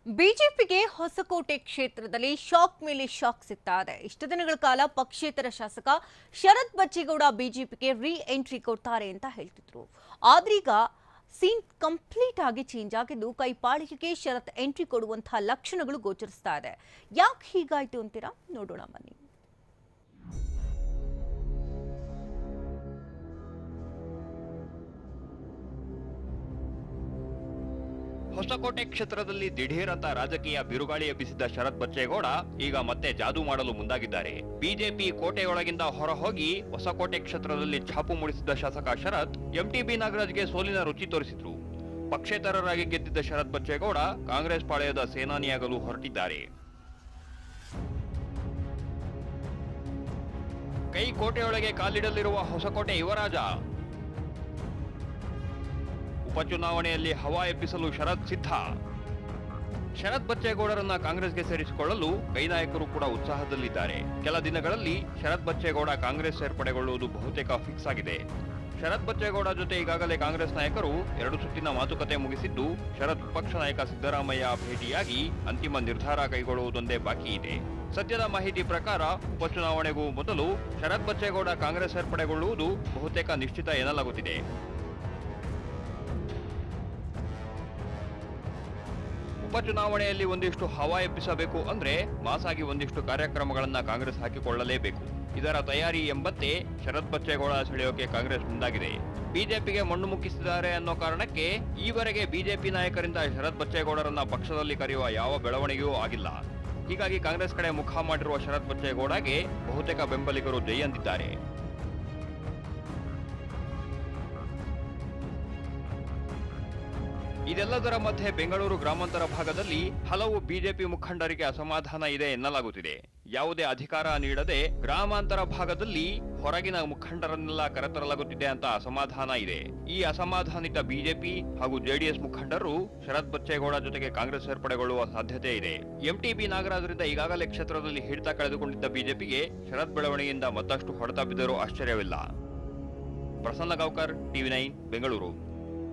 ಬಿಜೆಪಿಗೆ ಹೊಸಕೋಟೆ ಕ್ಷೇತ್ರದಲ್ಲಿ ಶಾಕ್ ಮೇಲೆ ಶಾಕ್ ಸಿಗ್ತಾ ಇದೆ. ಇಷ್ಟು ದಿನಗಳ ಕಾಲ ಪಕ್ಷೇತರ ಶಾಸಕ ಶರತ್ ಬಚ್ಚೇಗೌಡ ಬಿಜೆಪಿಗೆ ರೀ ಎಂಟ್ರಿ ಕೊಡ್ತಾರೆ ಅಂತ ಹೇಳ್ತಿದ್ರು. ಆದ್ರೀಗ ಸೀನ್ ಕಂಪ್ಲೀಟ್ ಆಗಿ ಚೇಂಜ್ ಆಗಿದ್ದು ಕೈಪಾಳಿಗೆಗೆ ಶರತ್ ಎಂಟ್ರಿ ಕೊಡುವಂತಹ ಲಕ್ಷಣಗಳು ಗೋಚರಿಸ್ತಾ ಇದೆ. ಯಾಕೆ ಹೀಗಾಯ್ತು ಅಂತೀರಾ? ನೋಡೋಣ ಬನ್ನಿ. ಹೊಸಕೋಟೆ ಕ್ಷೇತ್ರದಲ್ಲಿ ದಿಢೀರಂತ ರಾಜಕೀಯ ಬಿರುಗಾಳಿ ಎಬ್ಬಿಸಿದ್ದ ಶರತ್ ಬಚ್ಚೇಗೌಡ ಈಗ ಮತ್ತೆ ಜಾದೂ ಮಾಡಲು ಮುಂದಾಗಿದ್ದಾರೆ. ಬಿಜೆಪಿ ಕೋಟೆಯೊಳಗಿಂದ ಹೊರಹೋಗಿ ಹೊಸಕೋಟೆ ಕ್ಷೇತ್ರದಲ್ಲಿ ಛಾಪು ಮೂಡಿಸಿದ್ದ ಶಾಸಕ ಶರತ್ ಎಂಟಿಬಿ ನಾಗರಾಜ್ಗೆ ಸೋಲಿನ ರುಚಿ ತೋರಿಸಿದ್ರು. ಪಕ್ಷೇತರರಾಗಿ ಗೆದ್ದಿದ್ದ ಶರತ್ ಬಚ್ಚೇಗೌಡ ಕಾಂಗ್ರೆಸ್ ಪಾಳೆಯದ ಸೇನಾನಿಯಾಗಲು ಹೊರಟಿದ್ದಾರೆ. ಕೈ ಕೋಟೆಯೊಳಗೆ ಕಾಲಿಡಲಿರುವ ಹೊಸಕೋಟೆ ಯುವರಾಜ ಉಪಚುನಾವಣೆಯಲ್ಲಿ ಹವಾ ಎಬ್ಬಿಸಲು ಶರತ್ ಸಿದ್ಧ. ಶರತ್ ಬಚ್ಚೇಗೌಡರನ್ನ ಕಾಂಗ್ರೆಸ್ಗೆ ಸೇರಿಸಿಕೊಳ್ಳಲು ಕೈ ನಾಯಕರು ಕೂಡ ಉತ್ಸಾಹದಲ್ಲಿದ್ದಾರೆ. ಕೆಲ ದಿನಗಳಲ್ಲಿ ಶರತ್ ಬಚ್ಚೇಗೌಡ ಕಾಂಗ್ರೆಸ್ ಸೇರ್ಪಡೆಗೊಳ್ಳುವುದು ಬಹುತೇಕ ಫಿಕ್ಸ್ ಆಗಿದೆ. ಶರತ್ ಬಚ್ಚೇಗೌಡ ಜೊತೆ ಈಗಾಗಲೇ ಕಾಂಗ್ರೆಸ್ ನಾಯಕರು 2 ಸುತ್ತಿನ ಮಾತುಕತೆ ಮುಗಿಸಿದ್ದು, ಶರತ್ ವಿಪಕ್ಷ ನಾಯಕ ಸಿದ್ದರಾಮಯ್ಯ ಭೇಟಿಯಾಗಿ ಅಂತಿಮ ನಿರ್ಧಾರ ಕೈಗೊಳ್ಳುವುದೊಂದೇ ಬಾಕಿ ಇದೆ. ಸದ್ಯದ ಮಾಹಿತಿ ಪ್ರಕಾರ ಉಪಚುನಾವಣೆಗೂ ಮೊದಲು ಶರತ್ ಬಚ್ಚೇಗೌಡ ಕಾಂಗ್ರೆಸ್ ಸೇರ್ಪಡೆಗೊಳ್ಳುವುದು ಬಹುತೇಕ ನಿಶ್ಚಿತ ಎನ್ನಲಾಗುತ್ತಿದೆ. ಉಪಚುನಾವಣೆಯಲ್ಲಿ ಒಂದಿಷ್ಟು ಹವಾ ಎಬ್ಬಿಸಬೇಕು ಅಂದ್ರೆ ಮಾಸಾಗಿ ಒಂದಿಷ್ಟು ಕಾರ್ಯಕ್ರಮಗಳನ್ನ ಕಾಂಗ್ರೆಸ್ ಹಾಕಿಕೊಳ್ಳಲೇಬೇಕು. ಇದರ ತಯಾರಿ ಎಂಬಂತೆ ಶರತ್ ಬಚ್ಚೇಗೌಡ ಸೆಳೆಯೋಕೆ ಕಾಂಗ್ರೆಸ್ ಮುಂದಾಗಿದೆ. ಬಿಜೆಪಿಗೆ ಮಣ್ಣು ಮುಕ್ಕಿಸಿದ್ದಾರೆ ಅನ್ನೋ ಕಾರಣಕ್ಕೆ ಈವರೆಗೆ ಬಿಜೆಪಿ ನಾಯಕರಿಂದ ಶರತ್ ಬಚ್ಚೇಗೌಡರನ್ನ ಪಕ್ಷದಲ್ಲಿ ಕರೆಯುವ ಯಾವ ಬೆಳವಣಿಗೆಯೂ ಆಗಿಲ್ಲ. ಹೀಗಾಗಿ ಕಾಂಗ್ರೆಸ್ ಕಡೆ ಮುಖ ಮಾಡಿರುವ ಶರತ್ ಬಚ್ಚೇಗೌಡಗೆ ಬಹುತೇಕ ಬೆಂಬಲಿಗರು ಜೈ ಅಂದಿದ್ದಾರೆ. ಇದೆಲ್ಲದರ ಮಧ್ಯೆ ಬೆಂಗಳೂರು ಗ್ರಾಮಾಂತರ ಭಾಗದಲ್ಲಿ ಹಲವು ಬಿಜೆಪಿ ಮುಖಂಡರಿಗೆ ಅಸಮಾಧಾನ ಇದೆ ಎನ್ನಲಾಗುತ್ತಿದೆ. ಯಾವುದೇ ಅಧಿಕಾರ ನೀಡದೆ ಗ್ರಾಮಾಂತರ ಭಾಗದಲ್ಲಿ ಹೊರಗಿನ ಮುಖಂಡರನ್ನೆಲ್ಲ ಕರೆತರಲಾಗುತ್ತಿದೆ ಅಂತ ಅಸಮಾಧಾನ ಇದೆ. ಈ ಅಸಮಾಧಾನಿತ ಬಿಜೆಪಿ ಹಾಗೂ ಜೆಡಿಎಸ್ ಮುಖಂಡರು ಶರತ್ ಬಚ್ಚೇಗೌಡ ಜೊತೆಗೆ ಕಾಂಗ್ರೆಸ್ ಸೇರ್ಪಡೆಗೊಳ್ಳುವ ಸಾಧ್ಯತೆ ಇದೆ. ಎಂಟಿಬಿ ನಾಗರಾಜರಿಂದ ಈಗಾಗಲೇ ಕ್ಷೇತ್ರದಲ್ಲಿ ಹಿಡಿತ ಕಳೆದುಕೊಂಡಿದ್ದ ಬಿಜೆಪಿಗೆ ಶರತ್ ಬೆಳವಣಿಗೆಯಿಂದ ಮತ್ತಷ್ಟು ಹೊಡೆತ ಬಿದ್ದರೂ ಆಶ್ಚರ್ಯವಿಲ್ಲ. ಪ್ರಸನ್ನ ಗಾವ್ಕರ್, ಟಿವಿ9 ಬೆಂಗಳೂರು.